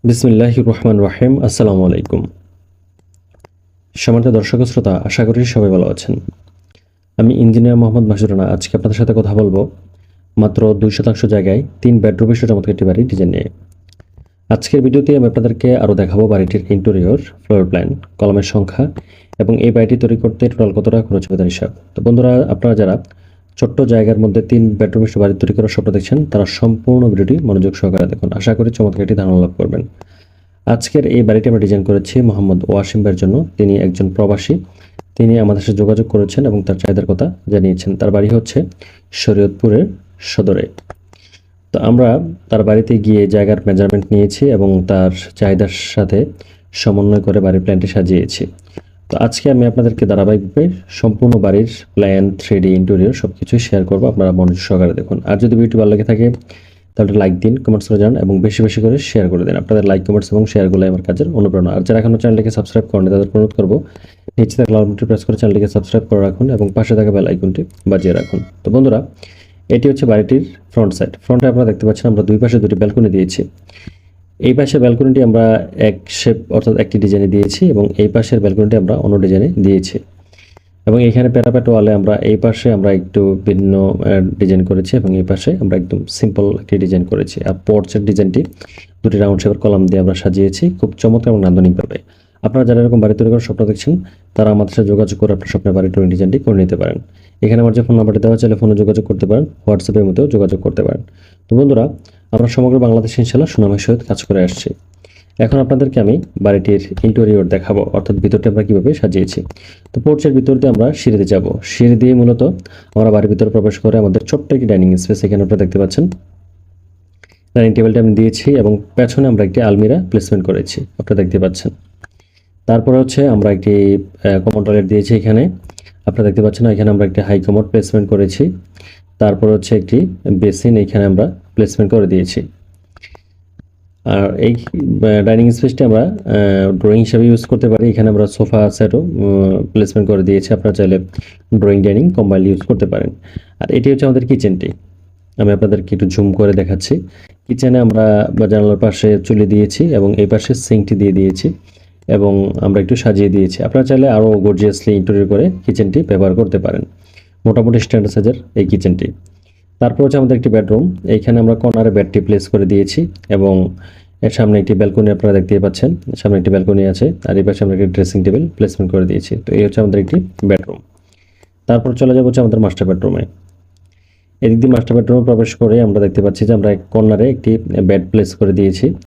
বিসমিল্লাহির রহমান রহিম। আসসালামু আলাইকুম। সম্মানিত দর্শক শ্রোতা, আশা করি সবাই ভালো আছেন। আমি ইঞ্জিনিয়ার মোহাম্মদ মাসুদ রানা। আজকে আপনাদের সাথে কথা বলবো মাত্র 2% জায়গায় 3 বেডরুম বিশিষ্ট চমৎকার একটি বাড়ির ডিজাইন নিয়ে। আজকের ভিডিওতে আমি আপনাদেরকে আরও দেখাবো বাড়িটির ইন্টেরিয়র, ফ্লোর প্ল্যান, কলামের সংখ্যা এবং এই বাড়িটি তৈরি করতে টোটাল কত টাকা খরচ হবে তার হিসাব। তো বন্ধুরা, আপনারা যারা ছোট্ট জায়গার মধ্যে 3 বেডরুম বিশিষ্ট বাড়ি তৈরি করার স্বপ্ন দেখছেন, তারা সম্পূর্ণ ভিডিওটি মনোযোগ সহকারে দেখুন। আশা করি চমৎকার একটি ধারণা লাভ করবেন। আজকের এই বাড়িটি আমরা ডিজাইন করেছি মোহাম্মদ ওয়াসিম ভাইয়ের জন্য। তিনি একজন প্রবাসী। তিনি আমাদের সাথে যোগাযোগ করেছেন এবং তার চাহিদার কথা জানিয়েছেন। তার বাড়ি হচ্ছে শরীয়তপুরের সদরে। তো আমরা তার বাড়িতে গিয়ে জায়গার মেজারমেন্ট নিয়েছি এবং তার চাহিদার সাথে সমন্বয় করে বাড়ির প্ল্যানটি সাজিয়েছি। তো আজকে আমি আপনাদেরকে ধারাবাহিকভাবে সম্পূর্ণ বাড়ির প্ল্যান, 3D ইন্টেরিয়র সব কিছুই শেয়ার করবো। আপনারা মনোযোগ সহকারে দেখুন। আর যদি ভিডিওটি ভালো লাগে থাকে তাহলে লাইক দিন, কমেন্টস করে জানান এবং বেশি বেশি করে শেয়ার করে দিন। আপনাদের লাইক, কমেন্টস এবং শেয়ারগুলো আমার কাজের অনুপ্রেরণা। আর যারা এখনো চ্যানেলটিকে সাবস্ক্রাইব করেনি তাদের অনুরোধ করবো নিচে থাকা লাল বাটনটি প্রেস করে চ্যানেলটিকে সাবস্ক্রাইব করে রাখুন এবং পাশে থাকা বেল আইকনটি বাজিয়ে রাখুন। তো বন্ধুরা, এটি হচ্ছে বাড়িটির ফ্রন্ট সাইড। ফ্রন্টে আপনারা দেখতে পাচ্ছেন আমরা দুই পাশে দুটি ব্যালকনি দিয়েছি। এই পাশের ব্যালকনিটি আমরা এক শেপ অর্থাৎ একটি ডিজাইনে দিয়েছি এবং এই পাশের ব্যালকনিটি আমরা অন্য ডিজাইনে দিয়েছি। এবং এখানে প্যারাপেট ওয়ালে আমরা এই পাশে আমরা একটু ভিন্ন ডিজাইন করেছি এবং এই পাশে আমরা একদম সিম্পল একটি ডিজাইন করেছি। আর পোর্চের ডিজাইনটি দুটি রাউন্ড শেপের কলাম দিয়ে আমরা সাজিয়েছি খুব চমৎকার এবং নান্দনিকভাবে। আপনারা যারা এরকম বাড়ি তৈরি করার স্বপ্ন দেখছেন, তারা আমাদের সাথে যোগাযোগ করে আপনার স্বপ্নের বাড়ি তৈরি ডিজাইনটি করে নিতে পারেন। এখানে আমার যে ফোন নাম্বারটি দেওয়া আছে, ফোনে যোগাযোগ করতে পারেন, হোয়াটসঅ্যাপের মধ্যেও যোগাযোগ করতে পারেন। তো বন্ধুরা, আমরা সমগ্র বাংলাদেশে ইনশাআল্লাহ সুনামের সহিত কাজ করে আসছি। এখন আপনাদেরকে আমি বাড়িটির ইন্টেরিয়র দেখাবো, অর্থাৎ ভিতরটি আমরা কীভাবে সাজিয়েছি। তো পোর্চের ভিতর দিয়ে আমরা সিঁড়িতে যাব। সিঁড়ি দিয়ে মূলত আমরা বাড়ির ভিতরে প্রবেশ করে আমাদের ছোট্ট একটি ডাইনিং স্পেস এখানে আপনারা দেখতে পাচ্ছেন। ডাইনিং টেবিলটা আমি দিয়েছি এবং পেছনে আমরা একটি আলমিরা প্লেসমেন্ট করেছি, আপনারা দেখতে পাচ্ছেন। তারপরে হচ্ছে আমরা একটি কমন টয়লেট দিয়েছি এখানে, আপনারা দেখতে পাচ্ছেন। এখানে আমরা একটি হাই কমোড প্লেসমেন্ট করেছি। তারপর হচ্ছে একটি বেসিন এখানে আমরা প্লেসমেন্ট করে দিয়েছি। আর এই ডাইনিং স্পেসটি আমরা ড্রয়িং হিসাবে ইউজ করতে পারি। এখানে আমরা সোফা সেটও প্লেসমেন্ট করে দিয়েছি। আপনারা চাইলে ড্রয়িং ডাইনিং কম্বাইন ইউজ করতে পারেন। আর এটি হচ্ছে আমাদের কিচেনটি। আমি আপনাদেরকে একটু জুম করে দেখাচ্ছি। কিচেনে আমরা জানালার পাশে চুলি দিয়েছি এবং এই পাশে সিঙ্কটি দিয়ে দিয়েছি এবং আমরা একটু সাজিয়ে দিয়েছি। আপনারা চাইলে আরও গর্জিয়াসলি ইন্টেরিয়র করে কিচেনটি ব্যবহার করতে পারেন। মোটামুটি স্ট্যান্ডার্ড সাইজের এই কিচেনটি। তারপর হচ্ছে আমাদের একটি বেডরুম। এইখানে আমরা কর্নারে বেডটি প্লেস করে দিয়েছি এবং এর সামনে একটি ব্যালকনি আপনারা দেখতেই পাচ্ছেন। সামনে একটি ব্যালকনি আছে আর এই পাশে আমরা একটি ড্রেসিং টেবিল প্লেসমেন্ট করে দিয়েছি। তো এই হচ্ছে আমাদের একটি বেডরুম। তারপর চলে যাবো হচ্ছে আমাদের মাস্টার বেডরুমে। এদিক দিয়ে মাস্টার বেডরুমে প্রবেশ করে আমরা দেখতে পাচ্ছি যে আমরা কর্নারে একটি বেড প্লেস করে দিয়েছি